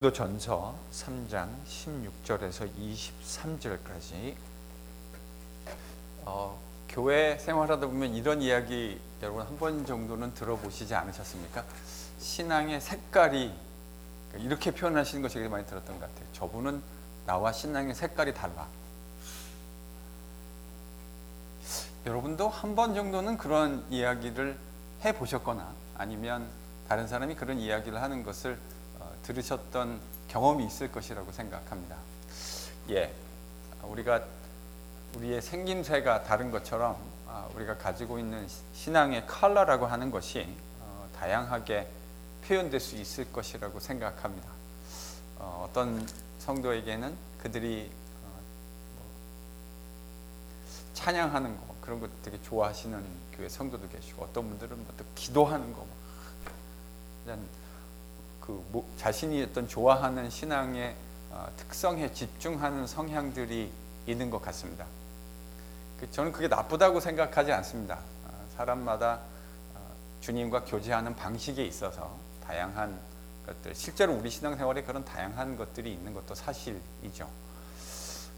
고린도전서 3장 16절에서 23절까지 교회 생활하다 보면 이런 이야기 여러분 한 번 정도는 들어보시지 않으셨습니까? 신앙의 색깔이 이렇게 표현하시는 거 되게 많이 들었던 것 같아요. 저분은 나와 신앙의 색깔이 달라. 여러분도 한 번 정도는 그런 이야기를 해보셨거나 아니면 다른 사람이 그런 이야기를 하는 것을 들으셨던 경험이 있을 것이라고 생각합니다. 우리의 생김새가 다른 것처럼 우리가 가지고 있는 신앙의 컬러라고 하는 것이 다양하게 표현될 수 있을 것이라고 생각합니다. 어떤 성도에게는 그들이 찬양하는 거 그런 것 되게 좋아하시는 교회 성도도 계시고 어떤 분들은 또 기도하는 거 자신이 어떤 좋아하는 신앙의 특성에 집중하는 성향들이 있는 것 같습니다. 저는 그게 나쁘다고 생각하지 않습니다. 사람마다 주님과 교제하는 방식에 있어서 다양한 것들, 실제로 우리 신앙생활에 그런 다양한 것들이 있는 것도 사실이죠.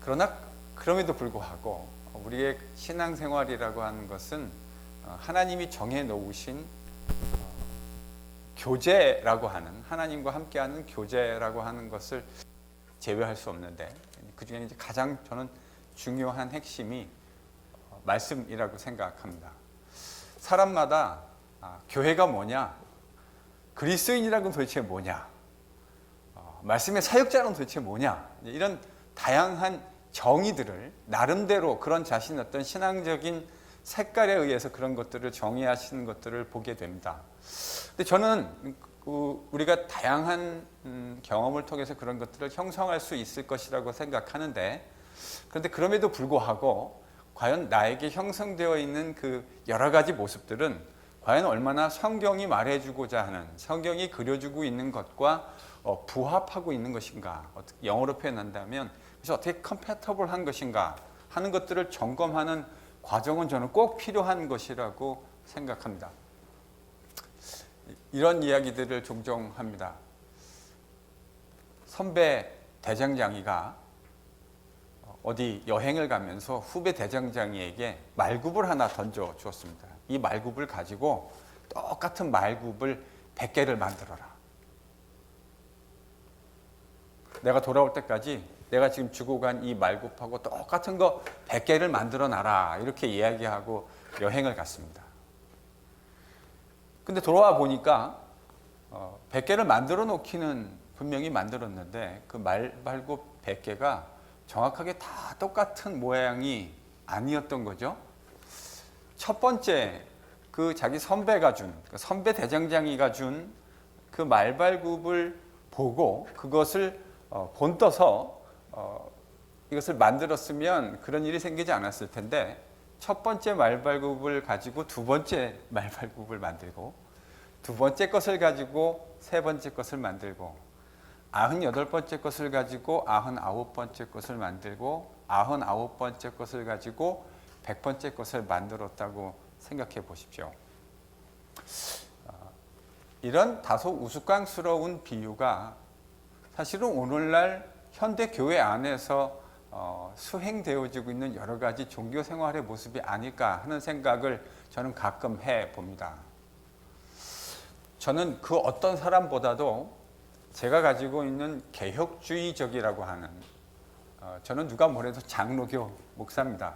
그러나 그럼에도 불구하고 우리의 신앙생활이라고 하는 것은 하나님이 정해 놓으신 교제라고 하는, 하나님과 함께하는 교제라고 하는 것을 제외할 수 없는데, 그 중에 이제 가장 저는 중요한 핵심이 말씀이라고 생각합니다. 사람마다 교회가 뭐냐, 그리스도인이라는 도대체 뭐냐, 말씀의 사역자는 도대체 뭐냐, 이런 다양한 정의들을 나름대로 그런 자신의 어떤 신앙적인 색깔에 의해서 그런 것들을 정의하시는 것들을 보게 됩니다. 근데 저는 우리가 다양한 경험을 통해서 그런 것들을 형성할 수 있을 것이라고 생각하는데, 그런데 그럼에도 불구하고 과연 나에게 형성되어 있는 그 여러 가지 모습들은 과연 얼마나 성경이 말해주고자 하는, 성경이 그려주고 있는 것과 부합하고 있는 것인가, 영어로 표현한다면 그래서 어떻게 컴패터블한 것인가 하는 것들을 점검하는 과정은 저는 꼭 필요한 것이라고 생각합니다. 이런 이야기들을 종종 합니다. 선배 대장장이가 어디 여행을 가면서 후배 대장장이에게 말굽을 하나 던져 주었습니다. 이 말굽을 가지고 똑같은 말굽을 100개를 만들어라. 내가 돌아올 때까지 내가 지금 주고 간 이 말굽하고 똑같은 거 100개를 만들어 놔라. 이렇게 이야기하고 여행을 갔습니다. 근데 돌아와 보니까 100개를 만들어 놓기는 분명히 만들었는데 그 말굽 100개가 정확하게 다 똑같은 모양이 아니었던 거죠. 첫 번째, 그 자기 선배가 준, 선배 대장장이가 준 그 말발굽을 보고 그것을 본떠서 이것을 만들었으면 그런 일이 생기지 않았을 텐데, 첫 번째 말발굽을 가지고 두 번째 말발굽을 만들고, 두 번째 것을 가지고 세 번째 것을 만들고, 98번째 것을 가지고 99번째 것을 만들고, 99번째 것을 가지고 100번째 것을 만들었다고 생각해 보십시오. 이런 다소 우스꽝스러운 비유가 사실은 오늘날 현대 교회 안에서 수행되어지고 있는 여러 가지 종교 생활의 모습이 아닐까 하는 생각을 저는 가끔 해봅니다. 저는 그 어떤 사람보다도 제가 가지고 있는 개혁주의적이라고 하는, 저는 누가 뭐래도 장로교 목사입니다.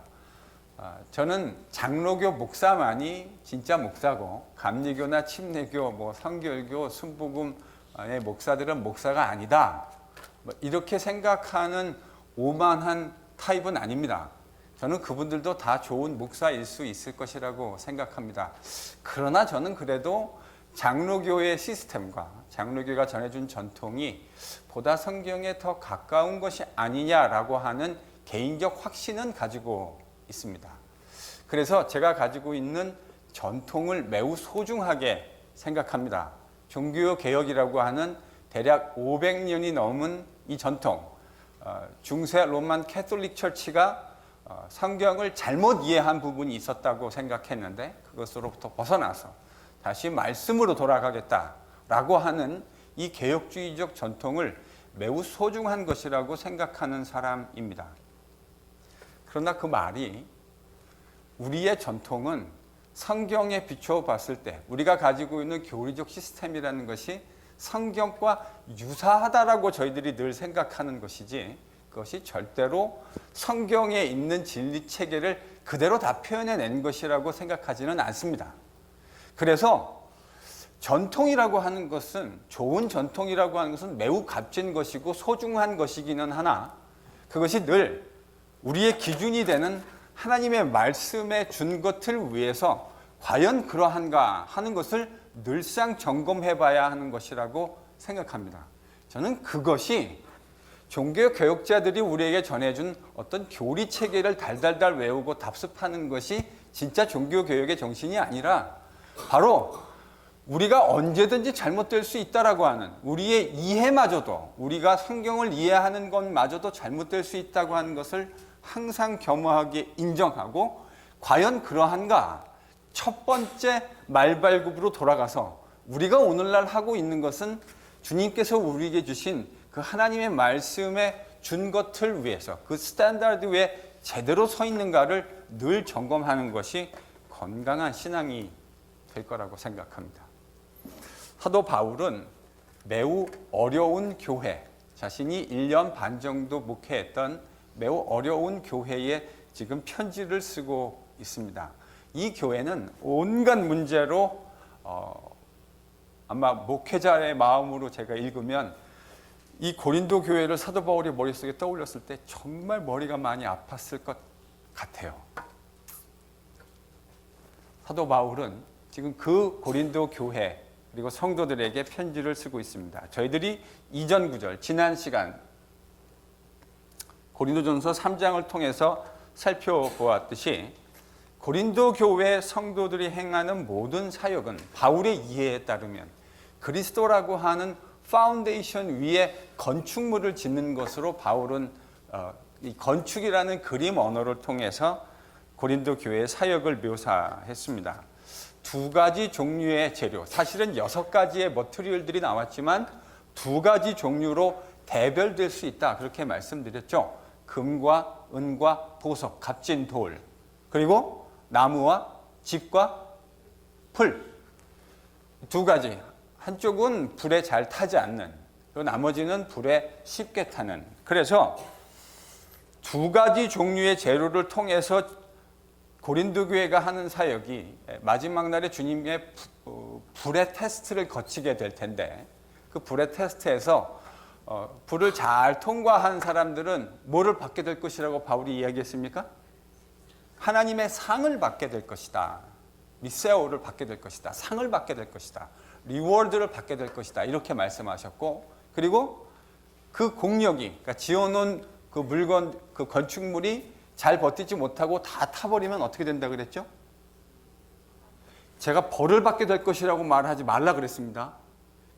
저는 장로교 목사만이 진짜 목사고, 감리교나 침례교, 성결교, 순복음의 목사들은 목사가 아니다, 이렇게 생각하는 오만한 타입은 아닙니다. 저는 그분들도 다 좋은 목사일 수 있을 것이라고 생각합니다. 그러나 저는 그래도 장로교의 시스템과 장로교가 전해준 전통이 보다 성경에 더 가까운 것이 아니냐라고 하는 개인적 확신은 가지고 있습니다. 그래서 제가 가지고 있는 전통을 매우 소중하게 생각합니다. 종교 개혁이라고 하는 대략 500년이 넘은 이 전통, 중세 로만 캐톨릭 처치가 성경을 잘못 이해한 부분이 있었다고 생각했는데 그것으로부터 벗어나서 다시 말씀으로 돌아가겠다라고 하는 이 개혁주의적 전통을 매우 소중한 것이라고 생각하는 사람입니다. 그러나 그 말이 우리의 전통은 성경에 비추어 봤을 때 우리가 가지고 있는 교리적 시스템이라는 것이 성경과 유사하다라고 저희들이 늘 생각하는 것이지 그것이 절대로 성경에 있는 진리 체계를 그대로 다 표현해낸 것이라고 생각하지는 않습니다. 그래서 전통이라고 하는 것은 좋은 전통이라고 하는 것은 매우 값진 것이고 소중한 것이기는 하나 그것이 늘 우리의 기준이 되는 하나님의 말씀에 준 것을 위해서 과연 그러한가 하는 것을 늘상 점검해 봐야 하는 것이라고 생각합니다. 저는 그것이 종교 교육자들이 우리에게 전해준 어떤 교리 체계를 달달달 외우고 답습하는 것이 진짜 종교 교육의 정신이 아니라 바로 우리가 언제든지 잘못될 수 있다라고 하는 우리의 이해마저도 우리가 성경을 이해하는 것마저도 잘못될 수 있다고 하는 것을 항상 겸허하게 인정하고 과연 그러한가 첫 번째 말발굽으로 돌아가서 우리가 오늘날 하고 있는 것은 주님께서 우리에게 주신 그 하나님의 말씀에 준 것을 위해서 그 스탠다드 위에 제대로 서 있는가를 늘 점검하는 것이 건강한 신앙이 될 거라고 생각합니다. 사도 바울은 매우 어려운 교회, 자신이 1년 반 정도 목회했던 매우 어려운 교회에 지금 편지를 쓰고 있습니다. 이 교회는 온갖 문제로 아마 목회자의 마음으로 제가 읽으면 이 고린도 교회를 사도 바울이 머릿속에 떠올렸을 때 정말 머리가 많이 아팠을 것 같아요. 사도 바울은 지금 그 고린도 교회 그리고 성도들에게 편지를 쓰고 있습니다. 저희들이 이전 구절, 지난 시간 고린도전서 3장을 통해서 살펴보았듯이 고린도 교회 성도들이 행하는 모든 사역은 바울의 이해에 따르면 그리스도라고 하는 파운데이션 위에 건축물을 짓는 것으로 바울은 이 건축이라는 그림 언어를 통해서 고린도 교회의 사역을 묘사했습니다. 두 가지 종류의 재료, 사실은 6가지의 머티리얼들이 나왔지만 2가지 종류로 대별될 수 있다. 그렇게 말씀드렸죠. 금과 은과 보석, 값진 돌, 그리고 나무와 집과 풀. 2가지. 한쪽은 불에 잘 타지 않는, 그리고 나머지는 불에 쉽게 타는. 그래서 2가지 종류의 재료를 통해서 고린도 교회가 하는 사역이 마지막 날에 주님의 불의 테스트를 거치게 될 텐데 그 불의 테스트에서 불을 잘 통과한 사람들은 뭐를 받게 될 것이라고 바울이 이야기했습니까? 하나님의 상을 받게 될 것이다. 미세오를 받게 될 것이다. 상을 받게 될 것이다. 리워드를 받게 될 것이다. 이렇게 말씀하셨고 그리고 그 공력이 그러니까 지어놓은 그 물건, 그 건축물이 잘 버티지 못하고 다 타버리면 어떻게 된다 그랬죠? 제가 벌을 받게 될 것이라고 말하지 말라 그랬습니다.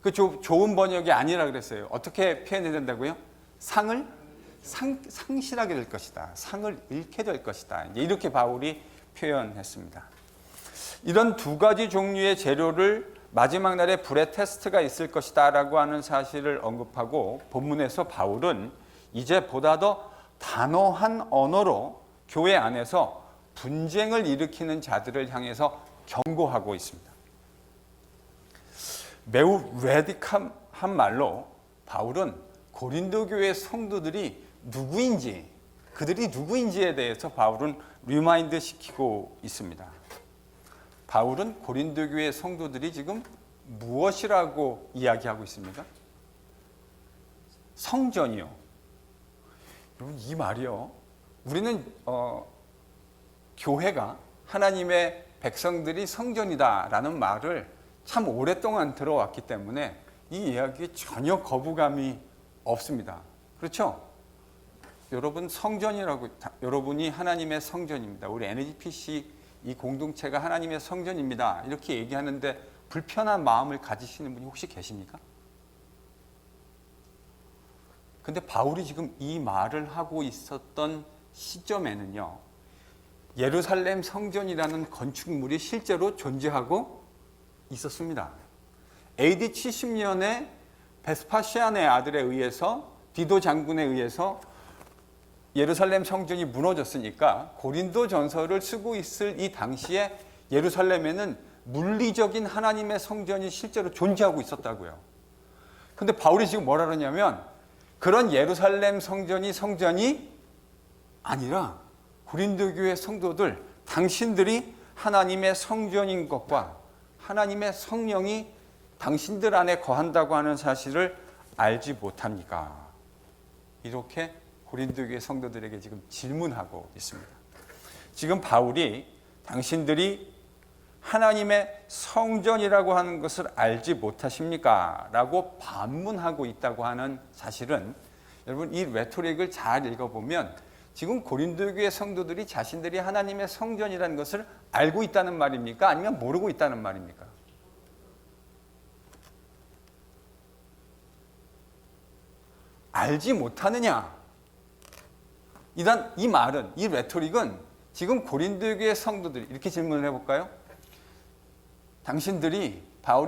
그 좋은 번역이 아니라 그랬어요. 어떻게 표현해야 된다고요? 상실하게 될 것이다. 상을 잃게 될 것이다. 이렇게 바울이 표현했습니다. 이런 2가지 종류의 재료를 마지막 날에 불의 테스트가 있을 것이다 라고 하는 사실을 언급하고 본문에서 바울은 이제 보다 더 단호한 언어로 교회 안에서 분쟁을 일으키는 자들을 향해서 경고하고 있습니다. 매우 레디컬한 말로 바울은 고린도 교회 성도들이 누구인지, 그들이 누구인지에 대해서 바울은 리마인드 시키고 있습니다. 바울은 고린도 교회 성도들이 지금 무엇이라고 이야기하고 있습니까? 성전이요. 여러분 이 말이요. 우리는 교회가 하나님의 백성들이 성전이다라는 말을 참 오랫동안 들어왔기 때문에 이 이야기에 전혀 거부감이 없습니다. 그렇죠? 여러분 성전이라고 여러분이 하나님의 성전입니다. 우리 NGPC 이 공동체가 하나님의 성전입니다. 이렇게 얘기하는데 불편한 마음을 가지시는 분이 혹시 계십니까? 근데 바울이 지금 이 말을 하고 있었던 시점에는요, 예루살렘 성전이라는 건축물이 실제로 존재하고 있었습니다. AD 70년에 베스파시안의 아들에 의해서 디도 장군에 의해서 예루살렘 성전이 무너졌으니까 고린도 전서를 쓰고 있을 이 당시에 예루살렘에는 물리적인 하나님의 성전이 실제로 존재하고 있었다고요. 근데 바울이 지금 뭐라 그러냐면 그런 예루살렘 성전이 아니라 고린도 교회 성도들, 당신들이 하나님의 성전인 것과 하나님의 성령이 당신들 안에 거한다고 하는 사실을 알지 못합니까? 이렇게 고린도 교회 성도들에게 지금 질문하고 있습니다. 지금 바울이 당신들이 하나님의 성전이라고 하는 것을 알지 못하십니까? 라고 반문하고 있다고 하는 사실은 여러분 이 레토릭을 잘 읽어보면 지금 고린도 교회 성도들이 자신들이 하나님의 성전이라는 것을 알고 있다는 말입니까? 아니면 모르고 있다는 말입니까? 알지 못하느냐? 일단 이 말은, 이 레토릭은 지금 고린도 교회 성도들이 이렇게 질문을 해볼까요? 당신들이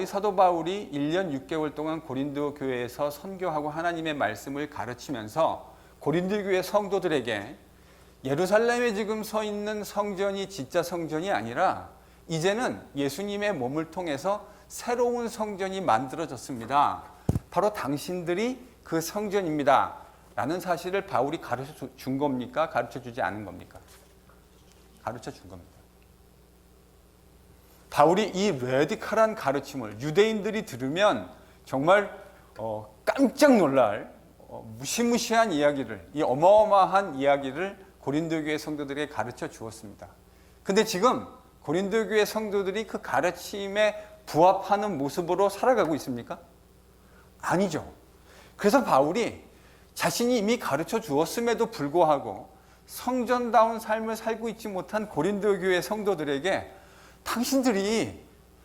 사도 바울이 1년 6개월 동안 고린도 교회에서 선교하고 하나님의 말씀을 가르치면서 고린도 교회 성도들에게 예루살렘에 지금 서 있는 성전이 진짜 성전이 아니라 이제는 예수님의 몸을 통해서 새로운 성전이 만들어졌습니다. 바로 당신들이 그 성전입니다. 라는 사실을 바울이 가르쳐 준 겁니까? 가르쳐 주지 않은 겁니까? 가르쳐 준 겁니다. 바울이 이 레디컬한 가르침을 유대인들이 들으면 정말 깜짝 놀랄 무시무시한 이야기를, 이 어마어마한 이야기를 고린도 교회 성도들에게 가르쳐 주었습니다. 근데 지금 고린도 교회 성도들이 그 가르침에 부합하는 모습으로 살아가고 있습니까? 아니죠. 그래서 바울이 자신이 이미 가르쳐 주었음에도 불구하고 성전다운 삶을 살고 있지 못한 고린도 교회 성도들에게 당신들이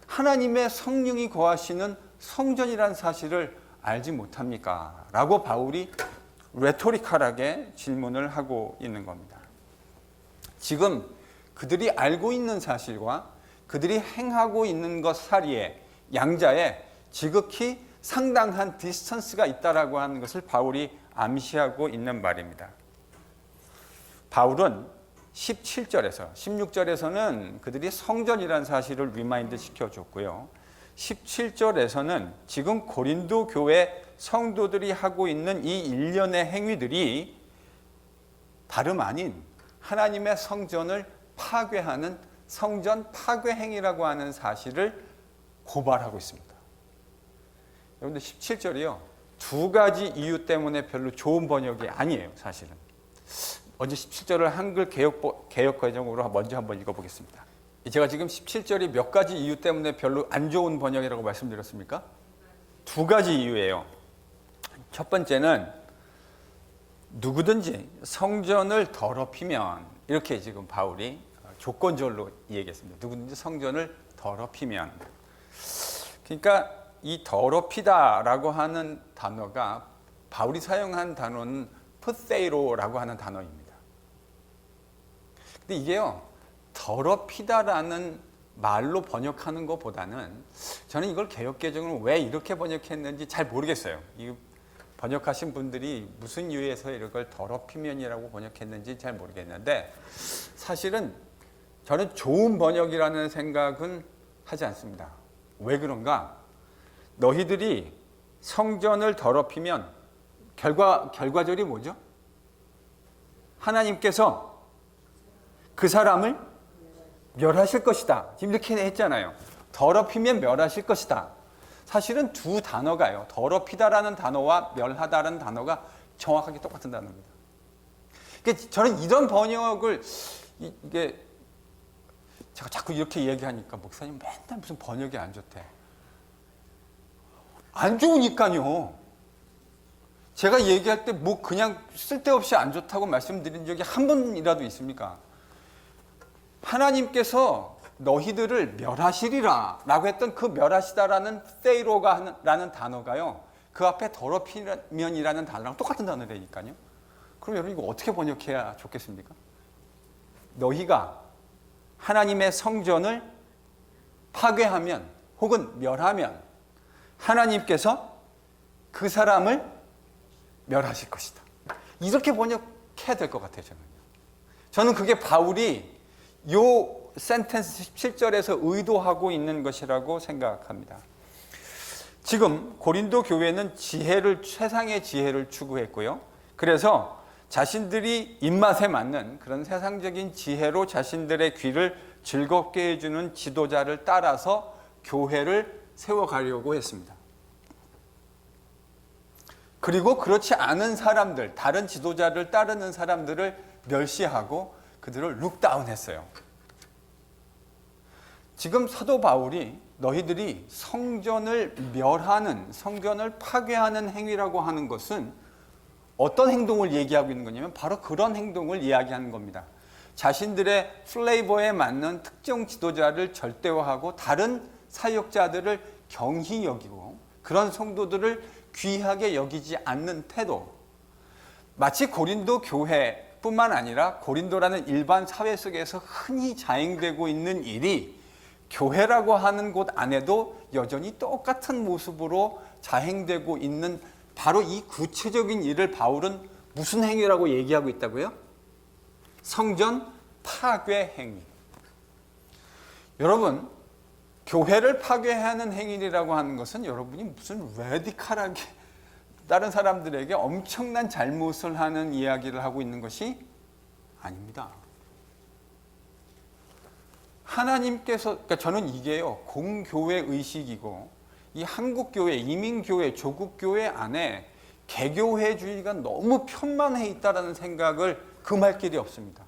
하나님의 성령이 거하시는 성전이라는 사실을 알지 못합니까? 라고 바울이 레토리컬하게 질문을 하고 있는 겁니다. 지금 그들이 알고 있는 사실과 그들이 행하고 있는 것 사이에 양자에 지극히 상당한 디스턴스가 있다라고 하는 것을 바울이 암시하고 있는 말입니다. 바울은 17절에서 16절에서는 그들이 성전이라는 사실을 리마인드 시켜줬고요. 17절에서는 지금 고린도 교회 성도들이 하고 있는 이 일련의 행위들이 다름 아닌 하나님의 성전을 파괴하는 성전 파괴 행위라고 하는 사실을 고발하고 있습니다. 여러분들 17절이요. 두 가지 이유 때문에 별로 좋은 번역이 아니에요, 사실은. 먼저 17절을 한글 개역 개정으로 먼저 한번 읽어보겠습니다. 제가 지금 17절이 몇 가지 이유 때문에 별로 안 좋은 번역이라고 말씀드렸습니까? 두 가지 이유예요. 첫 번째는 누구든지 성전을 더럽히면, 이렇게 지금 바울이 조건절로 얘기했습니다. 누구든지 성전을 더럽히면. 그러니까 이 더럽히다라고 하는 단어가 바울이 사용한 단어는 프세이로라고 하는 단어입니다. 근데 이게요, 더럽히다라는 말로 번역하는 것보다는 저는 이걸 개역개정으로 왜 이렇게 번역했는지 잘 모르겠어요. 이 번역하신 분들이 무슨 이유에서 이걸 더럽히면이라고 번역했는지 잘 모르겠는데 사실은 저는 좋은 번역이라는 생각은 하지 않습니다. 왜 그런가? 너희들이 성전을 더럽히면 결과절이 뭐죠? 하나님께서 그 사람을 멸하실 것이다. 지금 이렇게 했잖아요. 더럽히면 멸하실 것이다. 사실은 두 단어가요. 더럽히다라는 단어와 멸하다라는 단어가 정확하게 똑같은 단어입니다. 그러니까 저는 이런 번역을 이게 제가 자꾸 이렇게 얘기하니까 목사님 맨날 무슨 번역이 안 좋대. 안 좋으니까요. 제가 얘기할 때 뭐 그냥 쓸데없이 안 좋다고 말씀드린 적이 한 번이라도 있습니까? 하나님께서 너희들을 멸하시리라 라고 했던 그 멸하시다라는 세이로가 라는 단어가요. 그 앞에 더럽히면이라는 단어랑 똑같은 단어라니까요. 그럼 여러분 이거 어떻게 번역해야 좋겠습니까? 너희가 하나님의 성전을 파괴하면 혹은 멸하면 하나님께서 그 사람을 멸하실 것이다. 이렇게 번역해야 될 것 같아요. 저는 그게 바울이 요 센텐스 17절에서 의도하고 있는 것이라고 생각합니다. 지금 고린도 교회는 세상의 지혜를 추구했고요. 그래서 자신들이 입맛에 맞는 그런 세상적인 지혜로 자신들의 귀를 즐겁게 해주는 지도자를 따라서 교회를 세워가려고 했습니다. 그리고 그렇지 않은 사람들, 다른 지도자를 따르는 사람들을 멸시하고 그들을 룩다운했어요. 지금 사도 바울이 너희들이 성전을 멸하는, 성전을 파괴하는 행위라고 하는 것은 어떤 행동을 얘기하고 있는 거냐면 바로 그런 행동을 이야기하는 겁니다. 자신들의 플레이버에 맞는 특정 지도자를 절대화하고 다른 사역자들을 경히 여기고 그런 성도들을 귀하게 여기지 않는 태도. 마치 고린도 교회뿐만 아니라 고린도라는 일반 사회 속에서 흔히 자행되고 있는 일이 교회라고 하는 곳 안에도 여전히 똑같은 모습으로 자행되고 있는 바로 이 구체적인 일을 바울은 무슨 행위라고 얘기하고 있다고요? 성전 파괴 행위. 여러분, 교회를 파괴하는 행위라고 하는 것은 여러분이 무슨 레디컬하게 다른 사람들에게 엄청난 잘못을 하는 이야기를 하고 있는 것이 아닙니다. 하나님께서, 그러니까 저는 이게요, 공교회 의식이고 이 한국교회, 이민교회, 조국교회 안에 개교회주의가 너무 편만해 있다는 생각을 금할 길이 없습니다.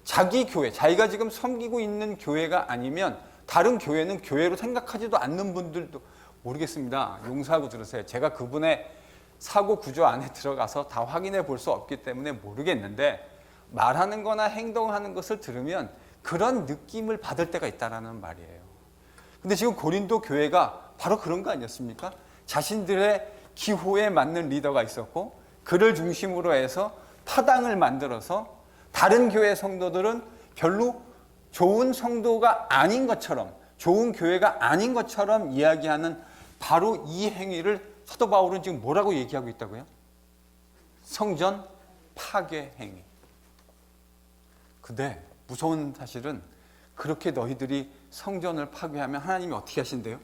자기 교회, 자기가 지금 섬기고 있는 교회가 아니면 다른 교회는 교회로 생각하지도 않는 분들도 모르겠습니다. 용서하고 들으세요. 제가 그분의 사고 구조 안에 들어가서 다 확인해 볼 수 없기 때문에 모르겠는데 말하는 거나 행동하는 것을 들으면 그런 느낌을 받을 때가 있다는 말이에요. 근데 지금 고린도 교회가 바로 그런 거 아니었습니까? 자신들의 기호에 맞는 리더가 있었고 그를 중심으로 해서 파당을 만들어서 다른 교회 성도들은 별로 좋은 성도가 아닌 것처럼, 좋은 교회가 아닌 것처럼 이야기하는 바로 이 행위를 사도 바울은 지금 뭐라고 얘기하고 있다고요? 성전 파괴 행위. 근데 무서운 사실은 그렇게 너희들이 성전을 파괴하면 하나님이 어떻게 하신대요?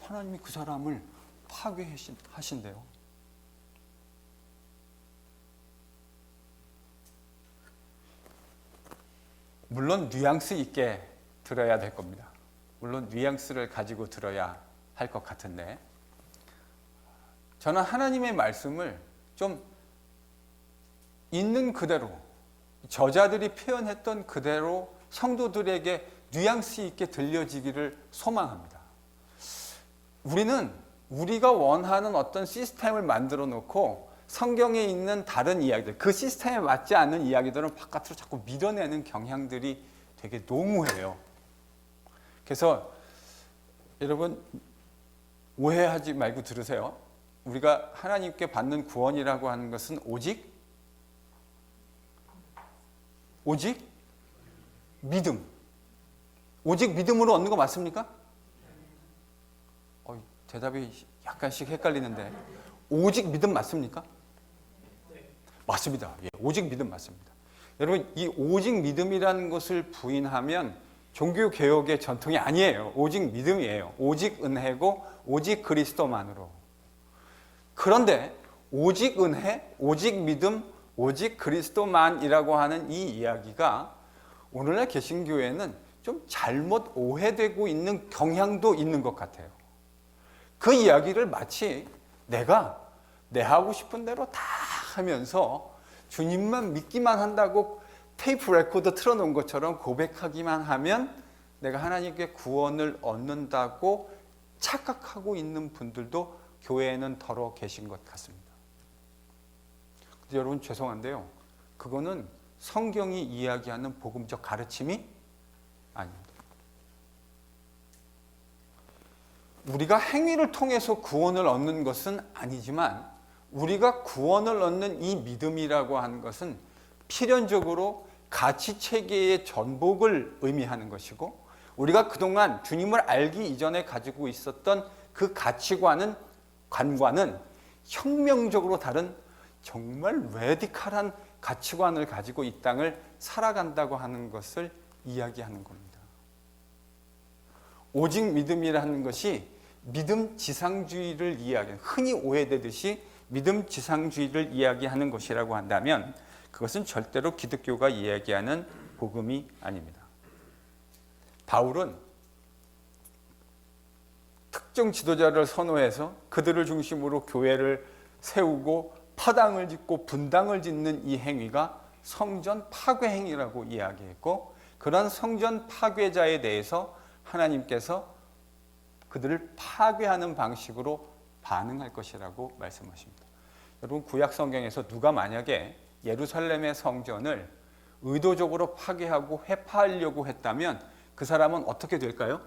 하나님이 그 사람을 파괴하신대요. 물론 뉘앙스 있게 들어야 될 겁니다. 물론 뉘앙스를 가지고 들어야 할 것 같은데 저는 하나님의 말씀을 좀 있는 그대로 저자들이 표현했던 그대로 성도들에게 뉘앙스 있게 들려지기를 소망합니다. 우리는 우리가 원하는 어떤 시스템을 만들어 놓고 성경에 있는 다른 이야기들, 그 시스템에 맞지 않는 이야기들은 바깥으로 자꾸 밀어내는 경향들이 되게 농후해요. 그래서 여러분 오해하지 말고 들으세요. 우리가 하나님께 받는 구원이라고 하는 것은 오직 믿음. 오직 믿음으로 얻는 거 맞습니까? 대답이 약간씩 헷갈리는데 오직 믿음 맞습니까? 맞습니다. 예, 오직 믿음 맞습니다. 여러분 이 오직 믿음이라는 것을 부인하면 종교개혁의 전통이 아니에요. 오직 믿음이에요. 오직 은혜고 오직 그리스도만으로. 그런데 오직 은혜, 오직 믿음, 오직 그리스도만이라고 하는 이 이야기가 오늘날 개신교회는 좀 잘못 오해되고 있는 경향도 있는 것 같아요. 그 이야기를 마치 내가 내 하고 싶은 대로 다 하면서 주님만 믿기만 한다고 테이프 레코더 틀어놓은 것처럼 고백하기만 하면 내가 하나님께 구원을 얻는다고 착각하고 있는 분들도 교회에는 더러 계신 것 같습니다. 근데 여러분 죄송한데요. 그거는 성경이 이야기하는 복음적 가르침이 아닙니다. 우리가 행위를 통해서 구원을 얻는 것은 아니지만 우리가 구원을 얻는 이 믿음이라고 하는 것은 필연적으로 가치체계의 전복을 의미하는 것이고 우리가 그동안 주님을 알기 이전에 가지고 있었던 그 가치관은 관과는 혁명적으로 다른 정말 레디컬한 가치관을 가지고 이 땅을 살아간다고 하는 것을 이야기하는 겁니다. 오직 믿음이라는 것이 믿음 지상주의를 이야기하는, 흔히 오해되듯이 믿음 지상주의를 이야기하는 것이라고 한다면 그것은 절대로 기독교가 이야기하는 복음이 아닙니다. 바울은 특정 지도자를 선호해서 그들을 중심으로 교회를 세우고 파당을 짓고 분당을 짓는 이 행위가 성전 파괴 행위라고 이야기했고, 그런 성전 파괴자에 대해서 하나님께서 그들을 파괴하는 방식으로 반응할 것이라고 말씀하십니다. 여러분, 구약 성경에서 누가 만약에 예루살렘의 성전을 의도적으로 파괴하고 회파하려고 했다면 그 사람은 어떻게 될까요?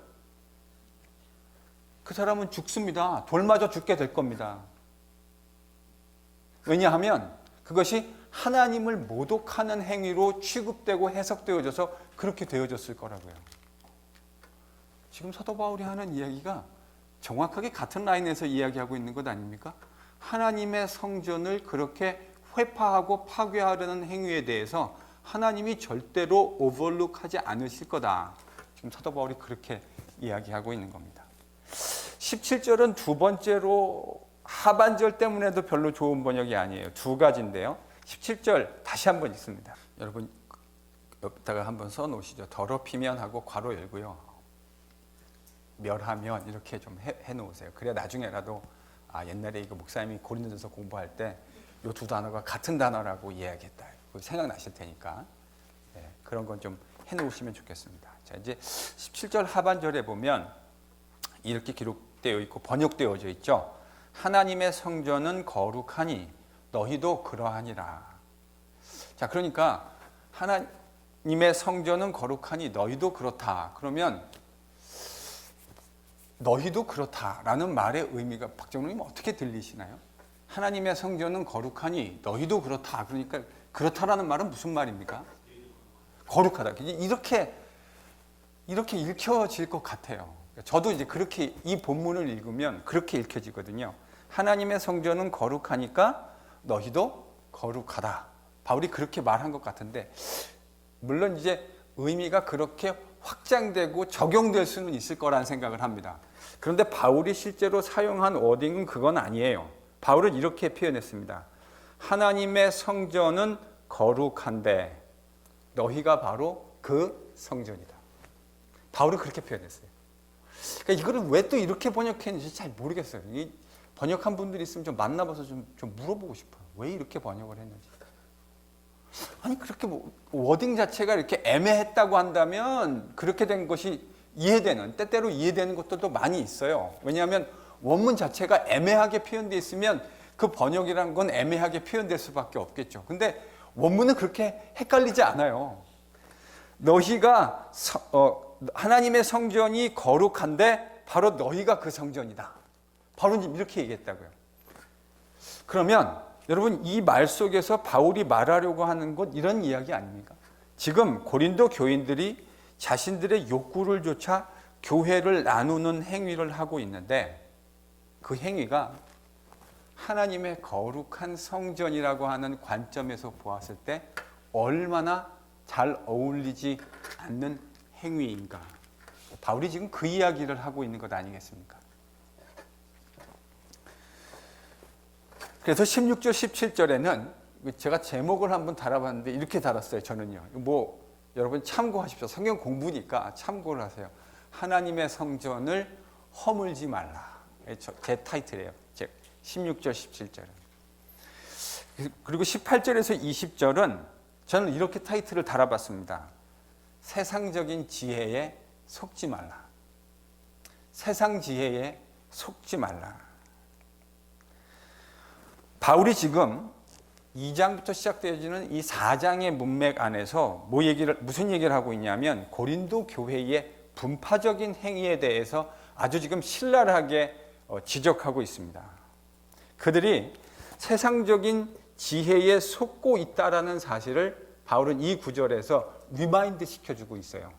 그 사람은 죽습니다. 돌 맞아 죽게 될 겁니다. 왜냐하면 그것이 하나님을 모독하는 행위로 취급되고 해석되어져서 그렇게 되어졌을 거라고요. 지금 사도 바울이 하는 이야기가 정확하게 같은 라인에서 이야기하고 있는 것 아닙니까? 하나님의 성전을 그렇게 회파하고 파괴하려는 행위에 대해서 하나님이 절대로 오버룩하지 않으실 거다. 지금 사도 바울이 그렇게 이야기하고 있는 겁니다. 17절은 두 번째로 하반절 때문에도 별로 좋은 번역이 아니에요. 두 가지인데요. 17절 다시 한번 읽습니다. 여러분 여기다가 한번 써놓으시죠. 더럽히면 하고 괄호 열고요. 멸하면 이렇게 좀 해놓으세요. 그래야 나중에라도 옛날에 이거 목사님이 고린도전서 공부할 때 이 두 단어가 같은 단어라고 이야기했다. 생각나실 테니까 그런 건 좀 해놓으시면 좋겠습니다. 자, 이제 17절 하반절에 보면 이렇게 기록되어 있고 번역되어져 있죠. 하나님의 성전은 거룩하니 너희도 그러하니라. 자, 그러니까 하나님의 성전은 거룩하니 너희도 그렇다. 그러면 너희도 그렇다라는 말의 의미가 박정훈님 어떻게 들리시나요? 하나님의 성전은 거룩하니 너희도 그렇다. 그러니까 그렇다라는 말은 무슨 말입니까? 거룩하다. 이렇게 읽혀질 것 같아요. 저도 이제 그렇게 이 본문을 읽으면 그렇게 읽혀지거든요. 하나님의 성전은 거룩하니까 너희도 거룩하다. 바울이 그렇게 말한 것 같은데, 물론 이제 의미가 그렇게 확장되고 적용될 수는 있을 거라는 생각을 합니다. 그런데 바울이 실제로 사용한 워딩은 그건 아니에요. 바울은 이렇게 표현했습니다. 하나님의 성전은 거룩한데 너희가 바로 그 성전이다. 바울은 그렇게 표현했어요. 그러니까 이거를 왜 또 이렇게 번역했는지 잘 모르겠어요. 이 번역한 분들이 있으면 좀 만나봐서 좀 물어보고 싶어요. 왜 이렇게 번역을 했는지. 아니 그렇게 워딩 자체가 이렇게 애매했다고 한다면 그렇게 된 것이 이해되는, 때때로 이해되는 것들도 많이 있어요. 왜냐하면 원문 자체가 애매하게 표현되어 있으면 그 번역이라는 건 애매하게 표현될 수밖에 없겠죠. 근데 원문은 그렇게 헷갈리지 않아요. 너희가 하나님의 성전이 거룩한데 바로 너희가 그 성전이다. 바로 이렇게 얘기했다고요. 그러면 여러분 이 말 속에서 바울이 말하려고 하는 것 이런 이야기 아닙니까? 지금 고린도 교인들이 자신들의 욕구를 조차 교회를 나누는 행위를 하고 있는데 그 행위가 하나님의 거룩한 성전이라고 하는 관점에서 보았을 때 얼마나 잘 어울리지 않는 행위인가. 바울이 지금 그 이야기를 하고 있는 것 아니겠습니까? 그래서 16절, 17절에는 제가 제목을 한번 달아봤는데 이렇게 달았어요. 저는요. 여러분 참고하십시오. 성경 공부니까 참고를 하세요. 하나님의 성전을 허물지 말라. 제 타이틀이에요. 16절, 17절은. 그리고 18절에서 20절은 저는 이렇게 타이틀을 달아봤습니다. 세상적인 지혜에 속지 말라. 세상 지혜에 속지 말라. 바울이 지금 2장부터 시작되어지는 이 4장의 문맥 안에서 무슨 얘기를 하고 있냐면 고린도 교회의 분파적인 행위에 대해서 아주 지금 신랄하게 지적하고 있습니다. 그들이 세상적인 지혜에 속고 있다라는 사실을 바울은 이 구절에서 리마인드 시켜주고 있어요.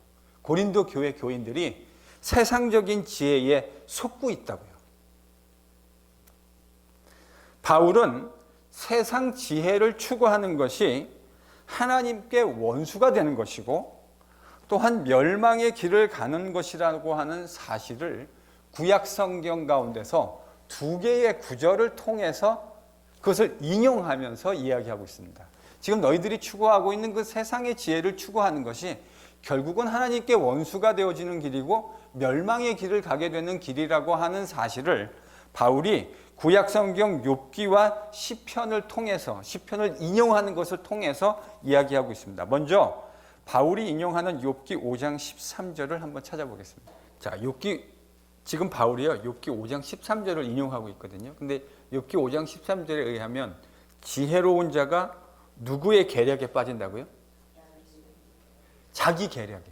고린도 교회 교인들이 세상적인 지혜에 속고 있다고요. 바울은 세상 지혜를 추구하는 것이 하나님께 원수가 되는 것이고 또한 멸망의 길을 가는 것이라고 하는 사실을 구약 성경 가운데서 두 개의 구절을 통해서 그것을 인용하면서 이야기하고 있습니다. 지금 너희들이 추구하고 있는 그 세상의 지혜를 추구하는 것이 결국은 하나님께 원수가 되어지는 길이고 멸망의 길을 가게 되는 길이라고 하는 사실을 바울이 구약 성경 욥기와 시편을 통해서 시편을 인용하는 것을 통해서 이야기하고 있습니다. 먼저 바울이 인용하는 욥기 5장 13절을 한번 찾아보겠습니다. 자, 욥기 지금 바울이요. 욥기 5장 13절을 인용하고 있거든요. 근데 욥기 5장 13절에 의하면 지혜로운 자가 누구의 계략에 빠진다고요? 자기 계략에.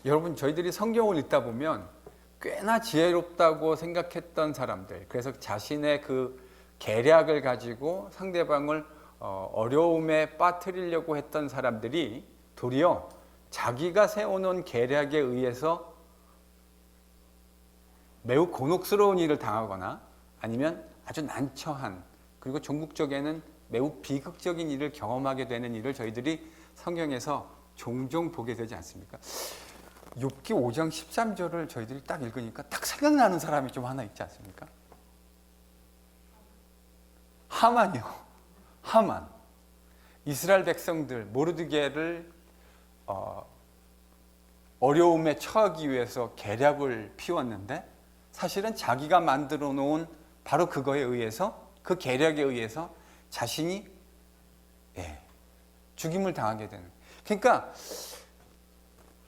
여러분, 저희들이 성경을 읽다 보면 꽤나 지혜롭다고 생각했던 사람들, 그래서 자신의 그 계략을 가지고 상대방을 어려움에 빠뜨리려고 했던 사람들이 도리어 자기가 세워놓은 계략에 의해서 매우 곤혹스러운 일을 당하거나 아니면 아주 난처한, 그리고 종국적에는 매우 비극적인 일을 경험하게 되는 일을 저희들이 성경에서 종종 보게 되지 않습니까? 욥기 5장 13절을 저희들이 딱 읽으니까 딱 생각나는 사람이 좀 하나 있지 않습니까? 하만이요. 하만. 이스라엘 백성들 모르드게를 어려움에 처하기 위해서 계략을 피웠는데 사실은 자기가 만들어 놓은 바로 그거에 의해서, 그 계략에 의해서 자신이 죽임을 당하게 되는. 그러니까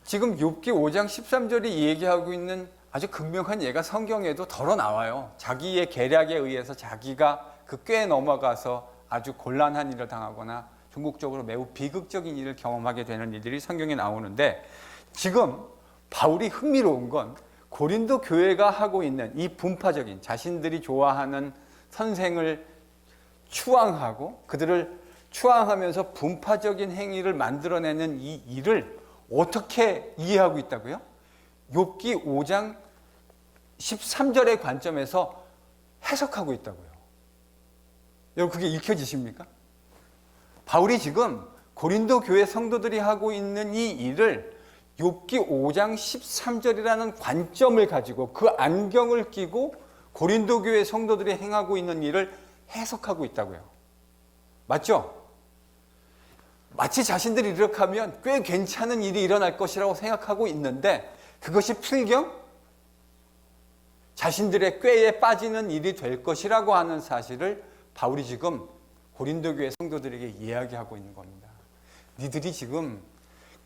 지금 욥기 5장 13절이 얘기하고 있는 아주 극명한 예가 성경에도 덜어 나와요. 자기의 계략에 의해서 자기가 그 꾀에 넘어가서 아주 곤란한 일을 당하거나 궁극적으로 매우 비극적인 일을 경험하게 되는 일들이 성경에 나오는데, 지금 바울이 흥미로운 건 고린도 교회가 하고 있는 이 분파적인, 자신들이 좋아하는 선생을 추앙하고 그들을 추앙하면서 분파적인 행위를 만들어내는 이 일을 어떻게 이해하고 있다고요? 욥기 5장 13절의 관점에서 해석하고 있다고요. 여러분, 그게 읽혀지십니까? 바울이 지금 고린도 교회 성도들이 하고 있는 이 일을 욥기 5장 13절이라는 관점을 가지고 그 안경을 끼고 고린도 교회 성도들이 행하고 있는 일을 해석하고 있다고요. 맞죠? 마치 자신들이 이렇게 하면 꽤 괜찮은 일이 일어날 것이라고 생각하고 있는데 그것이 필경 자신들의 꾀에 빠지는 일이 될 것이라고 하는 사실을 바울이 지금 고린도 교회 성도들에게 이야기하고 있는 겁니다. 니들이 지금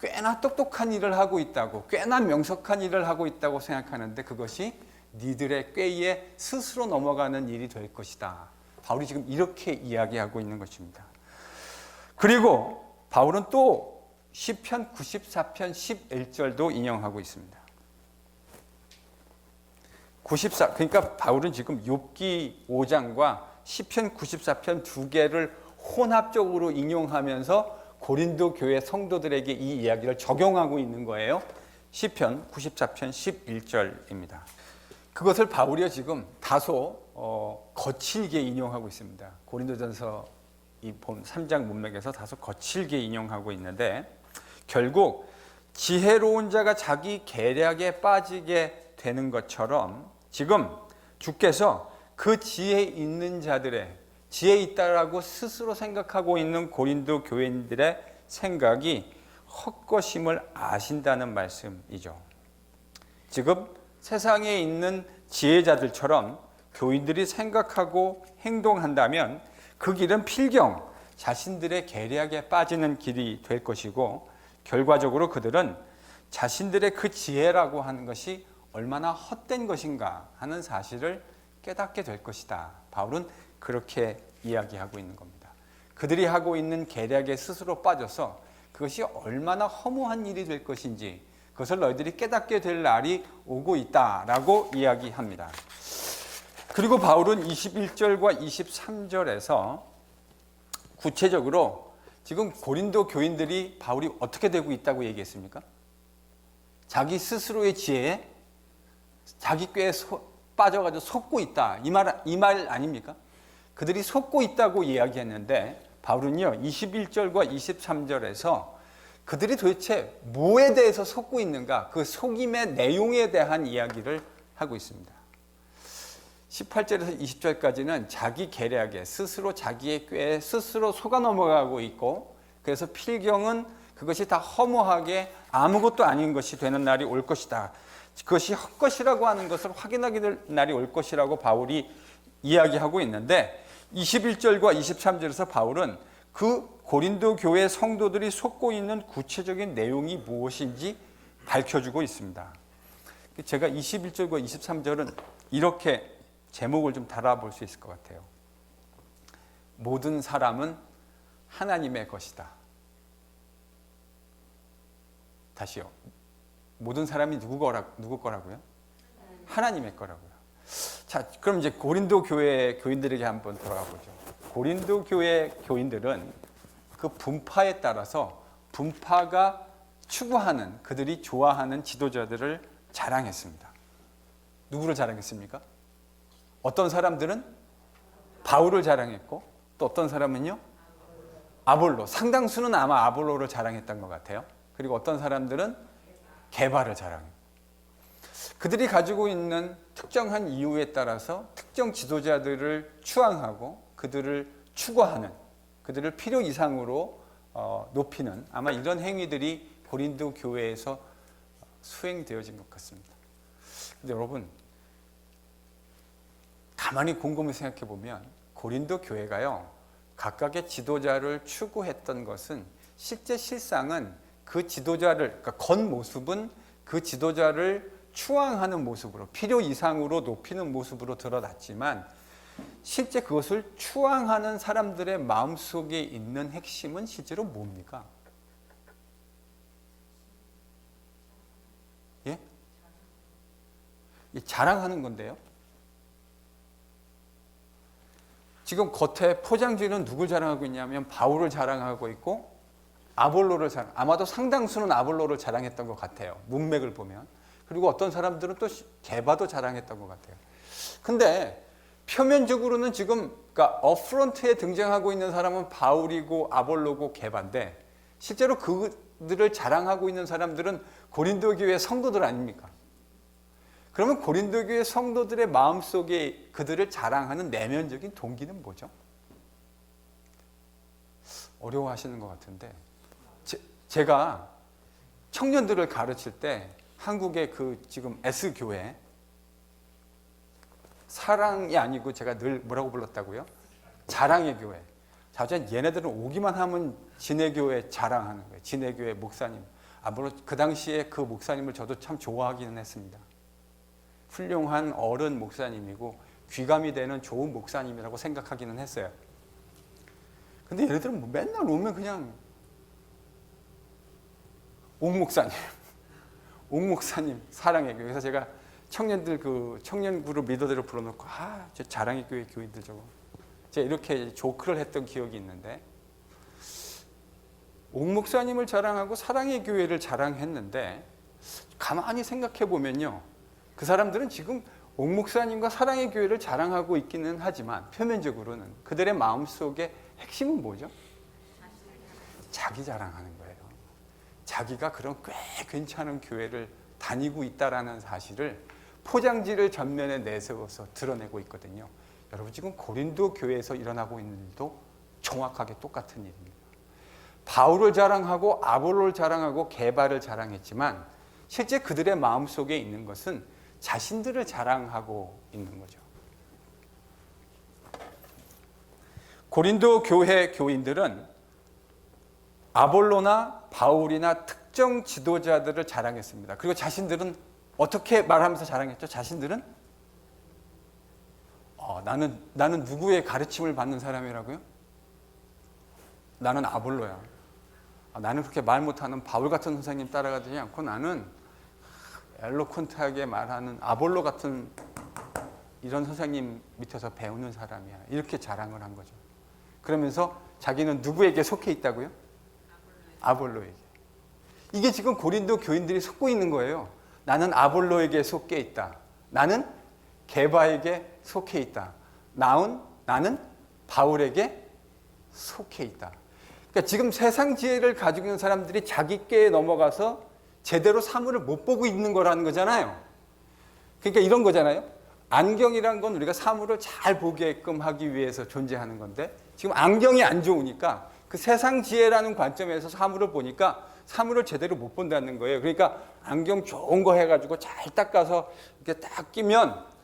꽤나 똑똑한 일을 하고 있다고, 꽤나 명석한 일을 하고 있다고 생각하는데 그것이 니들의 꾀에 스스로 넘어가는 일이 될 것이다. 바울이 지금 이렇게 이야기하고 있는 것입니다. 그리고 바울은 또 시편 94편 11절도 인용하고 있습니다. 그러니까 바울은 지금 욥기 5장과 시편 94편 두 개를 혼합적으로 인용하면서 고린도 교회 성도들에게 이 이야기를 적용하고 있는 거예요. 시편 94편 11절입니다. 그것을 바울이 지금 다소 거칠게 인용하고 있습니다. 고린도전서 이 3장 문맥에서 다소 거칠게 인용하고 있는데, 결국 지혜로운 자가 자기 계략에 빠지게 되는 것처럼 지금 주께서 그 지혜 있는 자들의, 지혜 있다라고 스스로 생각하고 있는 고린도 교인들의 생각이 헛것임을 아신다는 말씀이죠. 지금 세상에 있는 지혜자들처럼 교인들이 생각하고 행동한다면 그 길은 필경 자신들의 계략에 빠지는 길이 될 것이고, 결과적으로 그들은 자신들의 그 지혜라고 하는 것이 얼마나 헛된 것인가 하는 사실을 깨닫게 될 것이다. 바울은 그렇게 이야기하고 있는 겁니다. 그들이 하고 있는 계략에 스스로 빠져서 그것이 얼마나 허무한 일이 될 것인지 그것을 너희들이 깨닫게 될 날이 오고 있다라고 이야기합니다. 그리고 바울은 21절과 23절에서 구체적으로 지금 고린도 교인들이 바울이 어떻게 되고 있다고 얘기했습니까? 자기 스스로의 지혜에, 자기 꾀에 빠져가지고 속고 있다. 이 말 아닙니까? 그들이 속고 있다고 이야기했는데 바울은요 21절과 23절에서 그들이 도대체 뭐에 대해서 속고 있는가, 그 속임의 내용에 대한 이야기를 하고 있습니다. 18절에서 20절까지는 자기 계략에 스스로 자기의 꾀에 스스로 속아 넘어가고 있고, 그래서 필경은 그것이 다 허무하게 아무것도 아닌 것이 되는 날이 올 것이다. 그것이 헛것이라고 하는 것을 확인하게 될 날이 올 것이라고 바울이 이야기하고 있는데 21절과 23절에서 바울은 그 고린도 교회 성도들이 속고 있는 구체적인 내용이 무엇인지 밝혀주고 있습니다. 제가 21절과 23절은 이렇게 제목을 좀 달아볼 수 있을 것 같아요. 모든 사람은 하나님의 것이다. 다시요. 모든 사람이 누구 거라고요? 하나님의 거라고요. 자, 그럼 이제 고린도 교회 교인들에게 한번 돌아가 보죠. 고린도 교회 교인들은 그 분파에 따라서 분파가 추구하는, 그들이 좋아하는 지도자들을 자랑했습니다. 누구를 자랑했습니까? 어떤 사람들은 바울을 자랑했고, 또 어떤 사람은요? 아볼로. 상당수는 아마 아볼로를 자랑했던 것 같아요. 그리고 어떤 사람들은 게바를 자랑해요. 그들이 가지고 있는 특정한 이유에 따라서 특정 지도자들을 추앙하고 그들을 추구하는, 그들을 필요 이상으로 높이는 아마 이런 행위들이 고린도 교회에서 수행되어진 것 같습니다. 근데 여러분, 가만히 곰곰이 생각해 보면 고린도 교회가요, 각각의 지도자를 추구했던 것은 실상은 그 지도자를, 그러니까 겉모습은 그 지도자를 추앙하는 모습으로, 필요 이상으로 높이는 모습으로 드러났지만 실제 그것을 추앙하는 사람들의 마음속에 있는 핵심은 실제로 뭡니까? 예? 자랑하는 건데요. 지금 겉에 포장지는 누굴 자랑하고 있냐면 바울을 자랑하고 있고 아볼로를 아마도 상당수는 아볼로를 자랑했던 것 같아요. 문맥을 보면. 그리고 어떤 사람들은 또 게바도 자랑했던 것 같아요. 근데 표면적으로는 지금, 그러니까 업프런트에 등장하고 있는 사람은 바울이고 아볼로고 게바인데 실제로 그들을 자랑하고 있는 사람들은 고린도 교회 성도들 아닙니까? 그러면 고린도 교회 성도들의 마음속에 그들을 자랑하는 내면적인 동기는 뭐죠? 어려워하시는 것 같은데, 제가 청년들을 가르칠 때 한국의 그 지금 S교회, 사랑이 아니고 제가 늘 뭐라고 불렀다고요? 자랑의 교회. 자, 얘네들은 오기만 하면 진해교회 자랑하는 거예요. 진해교회 목사님. 물론 그 당시에 그 목사님을 저도 참 좋아하기는 했습니다. 훌륭한 어른 목사님이고 귀감이 되는 좋은 목사님이라고 생각하기는 했어요. 근데 얘네들은 뭐 맨날 오면 그냥 옥 목사님 사랑의 교회. 그래서 제가 청년들 그 청년 그룹 리더들을 불러놓고 저 자랑의 교회 교인들 저거, 제가 이렇게 조크를 했던 기억이 있는데, 옥 목사님을 자랑하고 사랑의 교회를 자랑했는데 가만히 생각해 보면요, 그 사람들은 지금 옥 목사님과 사랑의 교회를 자랑하고 있기는 하지만 표면적으로는 그들의 마음속의 핵심은 뭐죠? 자기 자랑하는 거예요. 자기가 그런 꽤 괜찮은 교회를 다니고 있다라는 사실을 포장지를 전면에 내세워서 드러내고 있거든요. 여러분, 지금 고린도 교회에서 일어나고 있는 일도 정확하게 똑같은 일입니다. 바울을 자랑하고 아볼로를 자랑하고 게바를 자랑했지만 실제 그들의 마음속에 있는 것은 자신들을 자랑하고 있는 거죠. 고린도 교회 교인들은 아볼로나 바울이나 특정 지도자들을 자랑했습니다. 그리고 자신들은 어떻게 말하면서 자랑했죠? 자신들은 나는 누구의 가르침을 받는 사람이라고요? 나는 아볼로야. 나는 그렇게 말 못하는 바울 같은 선생님 따라가지 않고 나는 엘로콘트하게 말하는 아볼로 같은 이런 선생님 밑에서 배우는 사람이야. 이렇게 자랑을 한 거죠. 그러면서 자기는 누구에게 속해 있다고요? 아볼로에게. 이게 지금 고린도 교인들이 속고 있는 거예요. 나는 아볼로에게 속해 있다. 나는 게바에게 속해 있다. 나는 바울에게 속해 있다. 그러니까 지금 세상 지혜를 가지고 있는 사람들이 자기께에 넘어가서 제대로 사물을 못 보고 있는 거라는 거잖아요. 그러니까 이런 거잖아요. 안경이란 건 우리가 사물을 잘 보게끔 하기 위해서 존재하는 건데 지금 안경이 안 좋으니까 그 세상 지혜라는 관점에서 사물을 보니까 사물을 제대로 못 본다는 거예요. 그러니까 안경 좋은 거 해가지고 잘 닦아서 이렇게 딱 끼면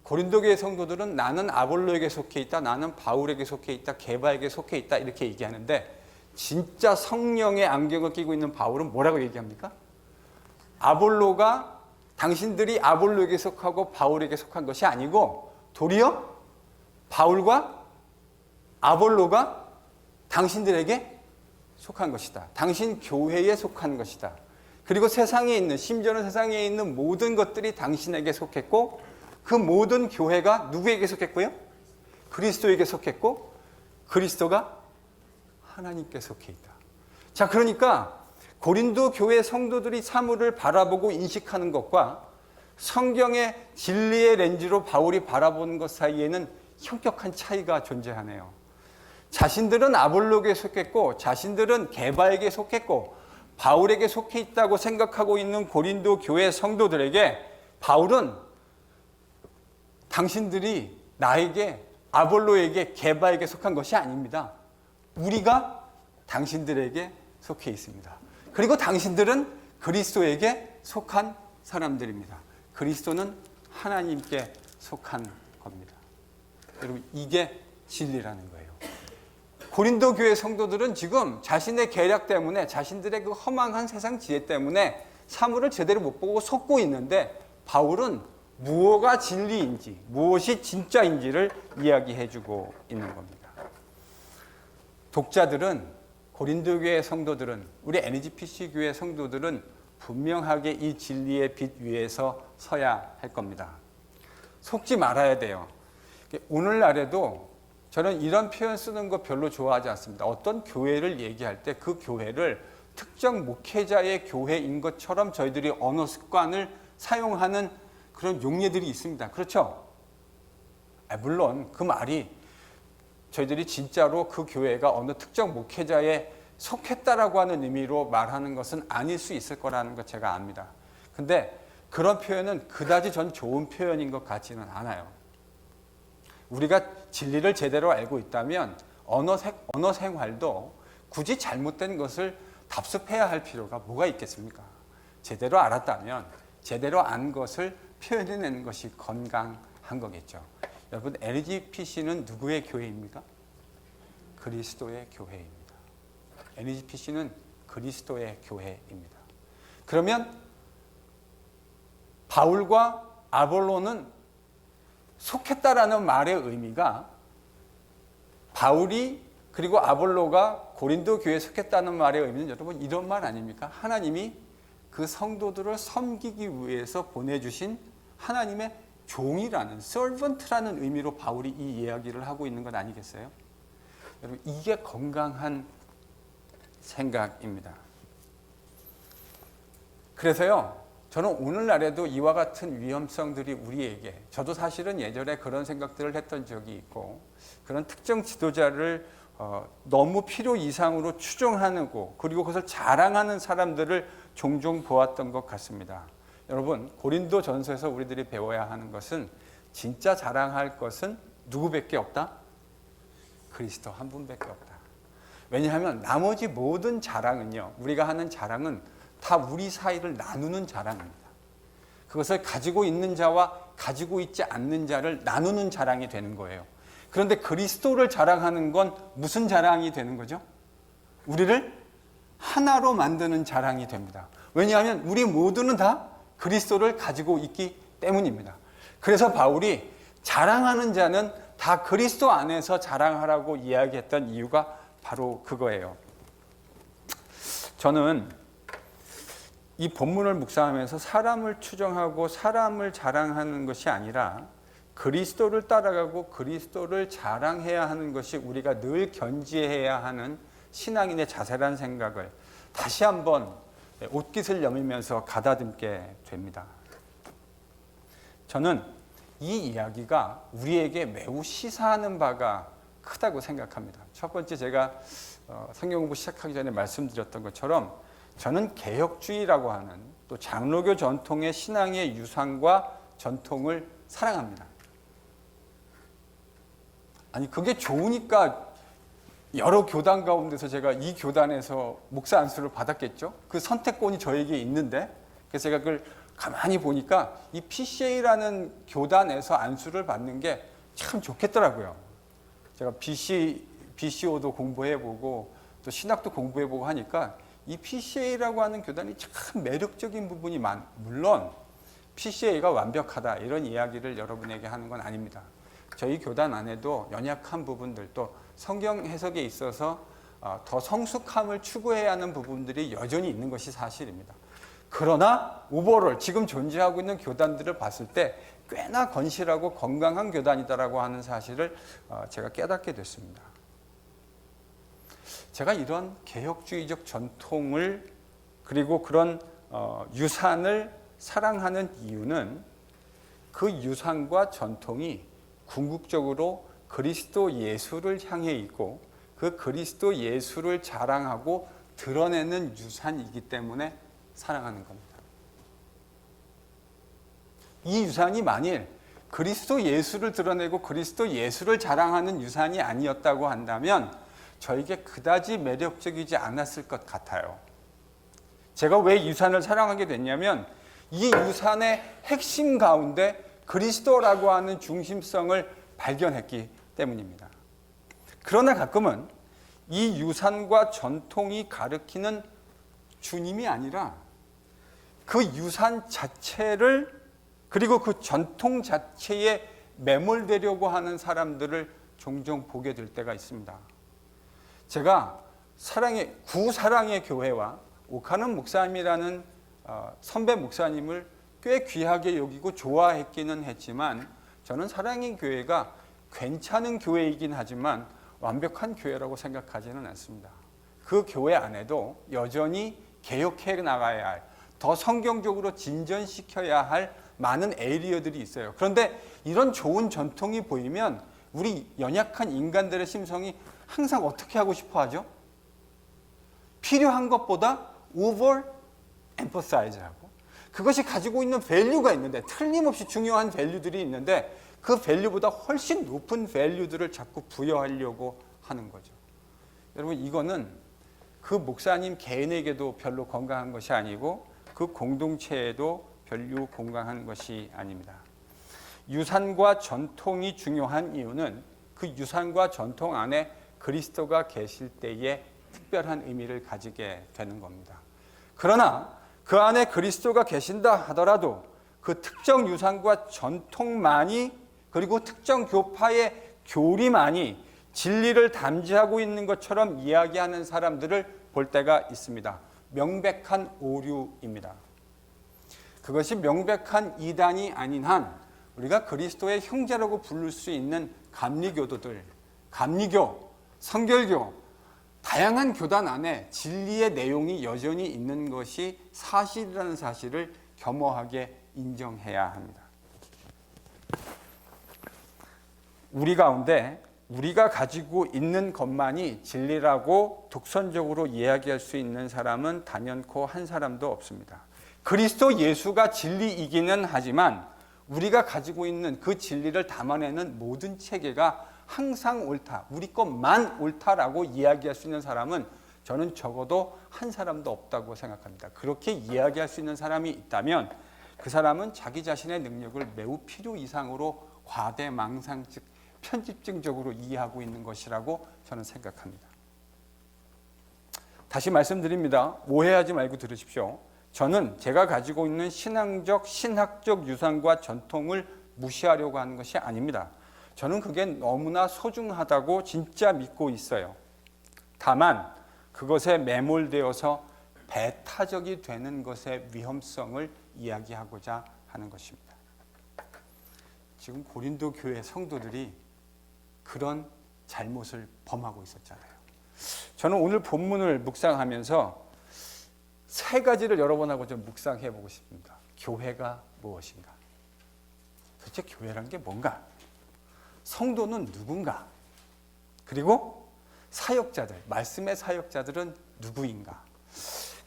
고린도 교회 성도들은 나는 아볼로에게 속해 있다, 나는 바울에게 속해 있다, 게바에게 속해 있다 이렇게 얘기하는데 진짜 성령의 안경을 끼고 있는 바울은 뭐라고 얘기합니까? 아볼로가 당신들이 아볼로에게 속하고 바울에게 속한 것이 아니고 도리어 바울과 아볼로가 당신들에게 속한 것이다. 당신 교회에 속한 것이다. 그리고 세상에 있는, 심지어는 세상에 있는 모든 것들이 당신에게 속했고 그 모든 교회가 누구에게 속했고요? 그리스도에게 속했고 그리스도가 하나님께 속해 있다. 자, 그러니까 고린도 교회 성도들이 사물을 바라보고 인식하는 것과 성경의 진리의 렌즈로 바울이 바라보는 것 사이에는 현격한 차이가 존재하네요. 자신들은 아볼로에게 속했고 자신들은 게바에게 속했고 바울에게 속해 있다고 생각하고 있는 고린도 교회 성도들에게 바울은 당신들이 나에게 아볼로에게 게바에게 속한 것이 아닙니다. 우리가 당신들에게 속해 있습니다. 그리고 당신들은 그리스도에게 속한 사람들입니다. 그리스도는 하나님께 속한 겁니다. 여러분, 이게 진리라는 거예요. 고린도 교회 성도들은 지금 자신의 계략 때문에 자신들의 그 허망한 세상 지혜 때문에 사물을 제대로 못 보고 속고 있는데 바울은 무엇가 진리인지 무엇이 진짜인지를 이야기해주고 있는 겁니다. 독자들은 고린도 교회 성도들은 우리 NGPC 교회 성도들은 분명하게 이 진리의 빛 위에서 서야 할 겁니다. 속지 말아야 돼요. 오늘날에도 저는 이런 표현 쓰는 거 별로 좋아하지 않습니다. 어떤 교회를 얘기할 때 그 교회를 특정 목회자의 교회인 것처럼 저희들이 언어 습관을 사용하는 그런 용례들이 있습니다. 그렇죠? 물론 그 말이 저희들이 진짜로 그 교회가 어느 특정 목회자에 속했다라고 하는 의미로 말하는 것은 아닐 수 있을 거라는 것 제가 압니다. 근데 그런 표현은 그다지 전 좋은 표현인 것 같지는 않아요. 우리가 진리를 제대로 알고 있다면 언어 생활도 굳이 잘못된 것을 답습해야 할 필요가 뭐가 있겠습니까? 제대로 알았다면 제대로 안 것을 표현해내는 것이 건강한 거겠죠. 여러분, NGPC는 누구의 교회입니까? 그리스도의 교회입니다. NGPC는 그리스도의 교회입니다. 그러면 바울과 아볼로는 속했다라는 말의 의미가 바울이 그리고 아볼로가 고린도 교회에 속했다는 말의 의미는 여러분 이런 말 아닙니까? 하나님이 그 성도들을 섬기기 위해서 보내주신 하나님의 종이라는 servant라는 의미로 바울이 이 이야기를 하고 있는 것 아니겠어요? 여러분, 이게 건강한 생각입니다. 그래서요, 저는 오늘날에도 이와 같은 위험성들이 우리에게, 저도 사실은 예전에 그런 생각들을 했던 적이 있고 그런 특정 지도자를 너무 필요 이상으로 추종하고 그리고 그것을 자랑하는 사람들을 종종 보았던 것 같습니다. 여러분, 고린도 전서에서 우리들이 배워야 하는 것은 진짜 자랑할 것은 누구밖에 없다? 그리스도 한 분밖에 없다. 왜냐하면 나머지 모든 자랑은요, 우리가 하는 자랑은 다 우리 사이를 나누는 자랑입니다. 그것을 가지고 있는 자와 가지고 있지 않는 자를 나누는 자랑이 되는 거예요. 그런데 그리스도를 자랑하는 건 무슨 자랑이 되는 거죠? 우리를 하나로 만드는 자랑이 됩니다. 왜냐하면 우리 모두는 다 그리스도를 가지고 있기 때문입니다. 그래서 바울이 자랑하는 자는 다 그리스도 안에서 자랑하라고 이야기했던 이유가 바로 그거예요. 저는 이 본문을 묵상하면서 사람을 추종하고 사람을 자랑하는 것이 아니라 그리스도를 따라가고 그리스도를 자랑해야 하는 것이 우리가 늘 견지해야 하는 신앙인의 자세라는 생각을 다시 한번 옷깃을 여미면서 가다듬게 됩니다. 저는 이 이야기가 우리에게 매우 시사하는 바가 크다고 생각합니다. 첫 번째, 제가 성경 공부 시작하기 전에 말씀드렸던 것처럼 저는 개혁주의라고 하는 또 장로교 전통의 신앙의 유산과 전통을 사랑합니다. 아니, 그게 좋으니까 여러 교단 가운데서 제가 이 교단에서 목사 안수를 받았겠죠? 그 선택권이 저에게 있는데, 그래서 제가 그걸 가만히 보니까 이 PCA라는 교단에서 안수를 받는 게 참 좋겠더라고요. 제가 BCO도 공부해보고 또 신학도 공부해보고 하니까 이 PCA라고 하는 교단이 참 매력적인 부분이 물론 PCA가 완벽하다 이런 이야기를 여러분에게 하는 건 아닙니다. 저희 교단 안에도 연약한 부분들, 또 성경 해석에 있어서 더 성숙함을 추구해야 하는 부분들이 여전히 있는 것이 사실입니다. 그러나 오버롤 지금 존재하고 있는 교단들을 봤을 때 꽤나 건실하고 건강한 교단이다라고 하는 사실을 제가 깨닫게 됐습니다. 제가 이런 개혁주의적 전통을 그리고 그런 유산을 사랑하는 이유는 그 유산과 전통이 궁극적으로 그리스도 예수를 향해 있고 그 그리스도 예수를 자랑하고 드러내는 유산이기 때문에 사랑하는 겁니다. 이 유산이 만일 그리스도 예수를 드러내고 그리스도 예수를 자랑하는 유산이 아니었다고 한다면 저에게 그다지 매력적이지 않았을 것 같아요. 제가 왜 유산을 사랑하게 됐냐면 이 유산의 핵심 가운데 그리스도라고 하는 중심성을 발견했기 때문입니다. 그러나 가끔은 이 유산과 전통이 가리키는 주님이 아니라 그 유산 자체를 그리고 그 전통 자체에 매몰되려고 하는 사람들을 종종 보게 될 때가 있습니다. 제가 구사랑의 교회와 오카는 목사님이라는 선배 목사님을 꽤 귀하게 여기고 좋아했기는 했지만 저는 사랑의 교회가 괜찮은 교회이긴 하지만 완벽한 교회라고 생각하지는 않습니다. 그 교회 안에도 여전히 개혁해 나가야 할, 더 성경적으로 진전시켜야 할 많은 에리어들이 있어요. 그런데 이런 좋은 전통이 보이면 우리 연약한 인간들의 심성이 항상 어떻게 하고 싶어 하죠? 필요한 것보다 over emphasize 하고 그것이 가지고 있는 밸류가 있는데 틀림없이 중요한 밸류들이 있는데 그 밸류보다 훨씬 높은 밸류들을 자꾸 부여하려고 하는 거죠. 여러분, 이거는 그 목사님 개인에게도 별로 건강한 것이 아니고 그 공동체에도 별로 건강한 것이 아닙니다. 유산과 전통이 중요한 이유는 그 유산과 전통 안에 그리스도가 계실 때에 특별한 의미를 가지게 되는 겁니다. 그러나 그 안에 그리스도가 계신다 하더라도 그 특정 유산과 전통만이 그리고 특정 교파의 교리만이 진리를 담지하고 있는 것처럼 이야기하는 사람들을 볼 때가 있습니다. 명백한 오류입니다. 그것이 명백한 이단이 아닌 한 우리가 그리스도의 형제라고 부를 수 있는 감리교도들, 감리교, 성결교, 다양한 교단 안에 진리의 내용이 여전히 있는 것이 사실이라는 사실을 겸허하게 인정해야 합니다. 우리 가운데 우리가 가지고 있는 것만이 진리라고 독선적으로 이야기할 수 있는 사람은 단연코 한 사람도 없습니다. 그리스도 예수가 진리이기는 하지만 우리가 가지고 있는 그 진리를 담아내는 모든 체계가 항상 옳다, 우리 것만 옳다라고 이야기할 수 있는 사람은 저는 적어도 한 사람도 없다고 생각합니다. 그렇게 이야기할 수 있는 사람이 있다면 그 사람은 자기 자신의 능력을 매우 필요 이상으로 과대망상, 즉 편집증적으로 이해하고 있는 것이라고 저는 생각합니다. 다시 말씀드립니다. 오해하지 말고 들으십시오. 저는 제가 가지고 있는 신앙적, 신학적 유산과 전통을 무시하려고 하는 것이 아닙니다. 저는 그게 너무나 소중하다고 진짜 믿고 있어요. 다만 그것에 매몰되어서 배타적이 되는 것의 위험성을 이야기하고자 하는 것입니다. 지금 고린도 교회 성도들이 그런 잘못을 범하고 있었잖아요. 저는 오늘 본문을 묵상하면서 세 가지를 여러 번 하고 좀 묵상해 보고 싶습니다. 교회가 무엇인가? 도대체 교회란 게 뭔가? 성도는 누군가? 그리고 사역자들, 말씀의 사역자들은 누구인가?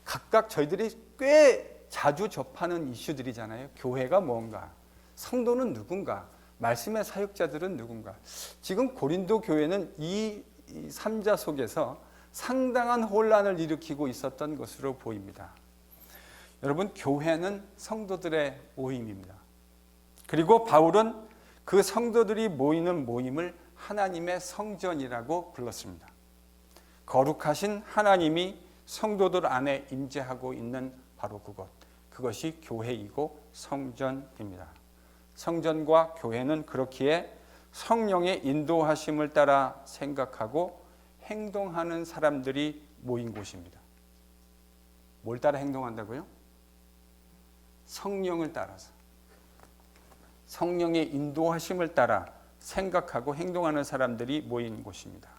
각각 저희들이 꽤 자주 접하는 이슈들이잖아요. 교회가 뭔가, 성도는 누군가, 말씀의 사역자들은 누군가. 지금 고린도 교회는 이 3자 속에서 상당한 혼란을 일으키고 있었던 것으로 보입니다. 여러분, 교회는 성도들의 모임입니다. 그리고 바울은 그 성도들이 모이는 모임을 하나님의 성전이라고 불렀습니다. 거룩하신 하나님이 성도들 안에 임재하고 있는 바로 그것이 교회이고 성전입니다. 성전과 교회는 그렇기에 성령의 인도하심을 따라 생각하고 행동하는 사람들이 모인 곳입니다. 뭘 따라 행동한다고요? 성령을 따라서. 성령의 인도하심을 따라 생각하고 행동하는 사람들이 모인 곳입니다.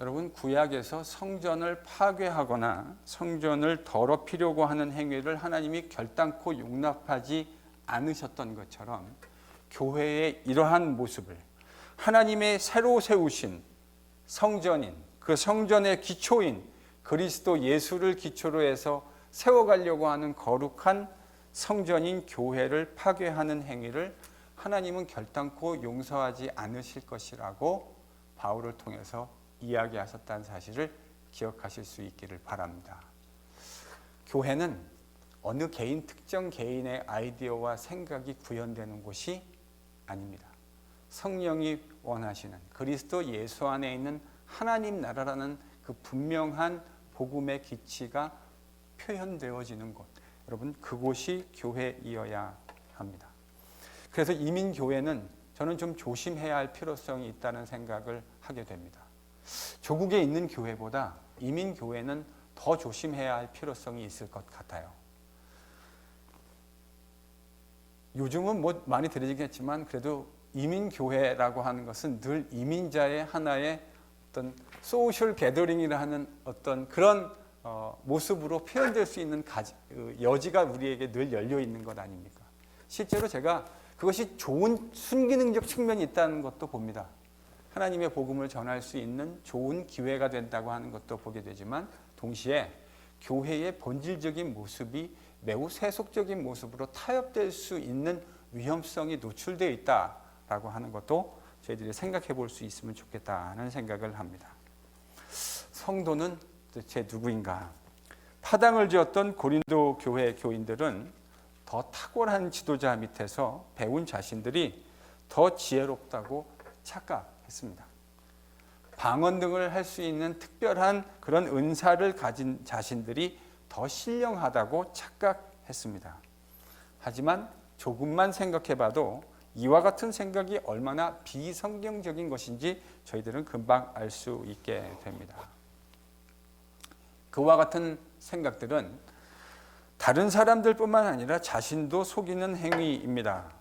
여러분, 구약에서 성전을 파괴하거나 성전을 더럽히려고 하는 행위를 하나님이 결단코 용납하지 않으셨던 것처럼 교회의 이러한 모습을 하나님의 새로 세우신 성전인, 그 성전의 기초인 그리스도 예수를 기초로 해서 세워가려고 하는 거룩한 성전인 교회를 파괴하는 행위를 하나님은 결단코 용서하지 않으실 것이라고 바울을 통해서 이야기하셨다는 사실을 기억하실 수 있기를 바랍니다. 교회는 어느 개인, 특정 개인의 아이디어와 생각이 구현되는 곳이 아닙니다. 성령이 원하시는 그리스도 예수 안에 있는 하나님 나라라는 그 분명한 복음의 기치가 표현되어지는 곳, 여러분, 그곳이 교회이어야 합니다. 그래서 이민교회는 저는 좀 조심해야 할 필요성이 있다는 생각을 하게 됩니다. 조국에 있는 교회보다 이민교회는 더 조심해야 할 필요성이 있을 것 같아요. 요즘은 뭐 많이 들리겠지만 그래도 이민교회라고 하는 것은 늘 이민자의 하나의 어떤 소셜 게더링이라 하는 어떤 그런 모습으로 표현될 수 있는 여지가 우리에게 늘 열려 있는 것 아닙니까? 실제로 제가 그것이 좋은 순기능적 측면이 있다는 것도 봅니다. 하나님의 복음을 전할 수 있는 좋은 기회가 된다고 하는 것도 보게 되지만 동시에 교회의 본질적인 모습이 매우 세속적인 모습으로 타협될 수 있는 위험성이 노출되어 있다라고 하는 것도 저희들이 생각해 볼 수 있으면 좋겠다는 생각을 합니다. 성도는 도대체 누구인가? 파당을 지었던 고린도 교회 교인들은 더 탁월한 지도자 밑에서 배운 자신들이 더 지혜롭다고 착각했습니다. 방언 등을 할 수 있는 특별한 그런 은사를 가진 자신들이 더 신령하다고 착각했습니다. 하지만 조금만 생각해봐도 이와 같은 생각이 얼마나 비성경적인 것인지 저희들은 금방 알 수 있게 됩니다. 그와 같은 생각들은 다른 사람들뿐만 아니라 자신도 속이는 행위입니다.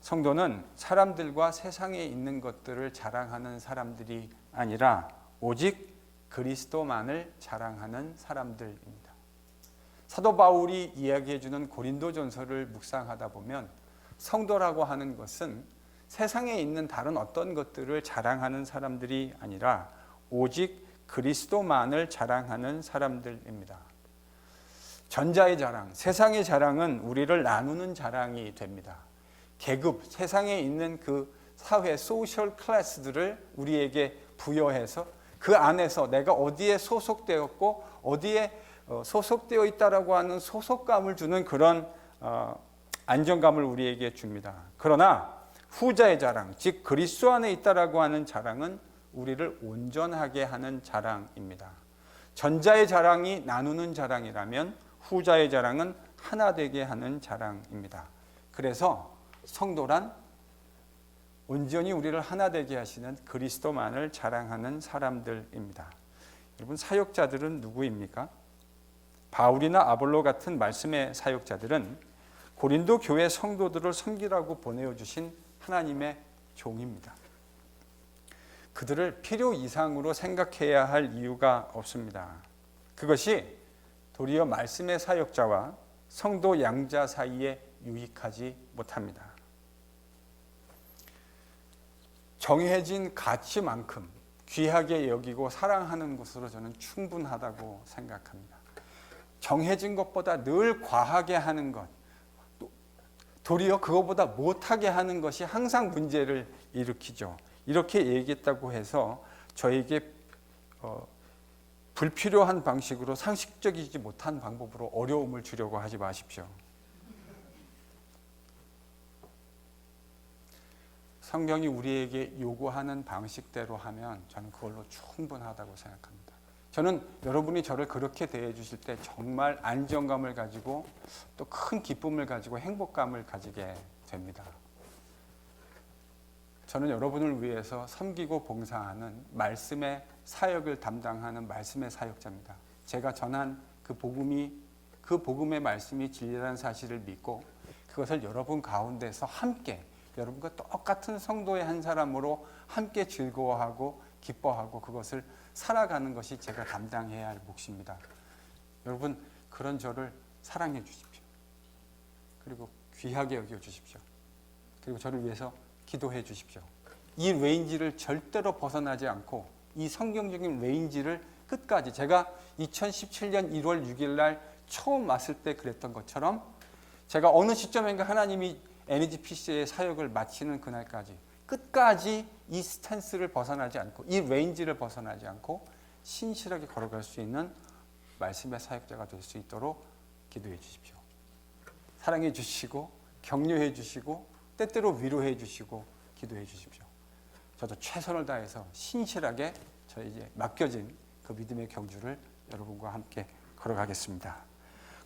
성도는 사람들과 세상에 있는 것들을 자랑하는 사람들이 아니라 오직 그리스도만을 자랑하는 사람들입니다. 사도 바울이 이야기해주는 고린도전서를 묵상하다 보면 성도라고 하는 것은 세상에 있는 다른 어떤 것들을 자랑하는 사람들이 아니라 오직 그리스도만을 자랑하는 사람들입니다. 전자의 자랑, 세상의 자랑은 우리를 나누는 자랑이 됩니다. 계급, 세상에 있는 그 사회, 소셜 클래스들을 우리에게 부여해서 그 안에서 내가 어디에 소속되었고 어디에 소속되어 있다라고 하는 소속감을 주는 그런 안정감을 우리에게 줍니다. 그러나 후자의 자랑, 즉 그리스도 안에 있다라고 하는 자랑은 우리를 온전하게 하는 자랑입니다. 전자의 자랑이 나누는 자랑이라면 후자의 자랑은 하나 되게 하는 자랑입니다. 그래서 성도란 온전히 우리를 하나 되게 하시는 그리스도만을 자랑하는 사람들입니다. 여러분, 사역자들은 누구입니까? 바울이나 아볼로 같은 말씀의 사역자들은 고린도 교회 성도들을 섬기라고 보내주신 하나님의 종입니다. 그들을 필요 이상으로 생각해야 할 이유가 없습니다. 그것이 도리어 말씀의 사역자와 성도 양자 사이에 유익하지 못합니다. 정해진 가치만큼 귀하게 여기고 사랑하는 것으로 저는 충분하다고 생각합니다. 정해진 것보다 늘 과하게 하는 것, 도리어 그것보다 못하게 하는 것이 항상 문제를 일으키죠. 이렇게 얘기했다고 해서 저에게 불필요한 방식으로 상식적이지 못한 방법으로 어려움을 주려고 하지 마십시오. 성경이 우리에게 요구하는 방식대로 하면 저는 그걸로 충분하다고 생각합니다. 저는 여러분이 저를 그렇게 대해 주실 때 정말 안정감을 가지고 또 큰 기쁨을 가지고 행복감을 가지게 됩니다. 저는 여러분을 위해서 섬기고 봉사하는 말씀의 사역을 담당하는 말씀의 사역자입니다. 제가 전한 그 복음의 말씀이 진리라는 사실을 믿고 그것을 여러분 가운데서 함께 여러분과 똑같은 성도의 한 사람으로 함께 즐거워하고 기뻐하고 그것을 살아가는 것이 제가 담당해야 할 몫입니다. 여러분 그런 저를 사랑해 주십시오. 그리고 귀하게 여겨 주십시오. 그리고 저를 위해서 기도해 주십시오. 이 레인지를 절대로 벗어나지 않고 이 성경적인 레인지를 끝까지 제가 2017년 1월 6일 날 처음 왔을 때 그랬던 것처럼 제가 어느 시점인가 하나님이 NGPC의 사역을 마치는 그날까지 끝까지 이 스탠스를 벗어나지 않고 이 레인지를 벗어나지 않고 신실하게 걸어갈 수 있는 말씀의 사역자가 될 수 있도록 기도해 주십시오. 사랑해 주시고 격려해 주시고 때때로 위로해 주시고 기도해 주십시오. 저도 최선을 다해서 신실하게 저 이제 맡겨진 그 믿음의 경주를 여러분과 함께 걸어가겠습니다.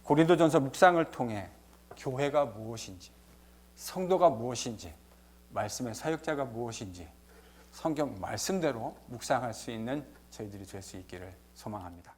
고린도전서 묵상을 통해 교회가 무엇인지, 성도가 무엇인지, 말씀의 사역자가 무엇인지 성경 말씀대로 묵상할 수 있는 저희들이 될 수 있기를 소망합니다.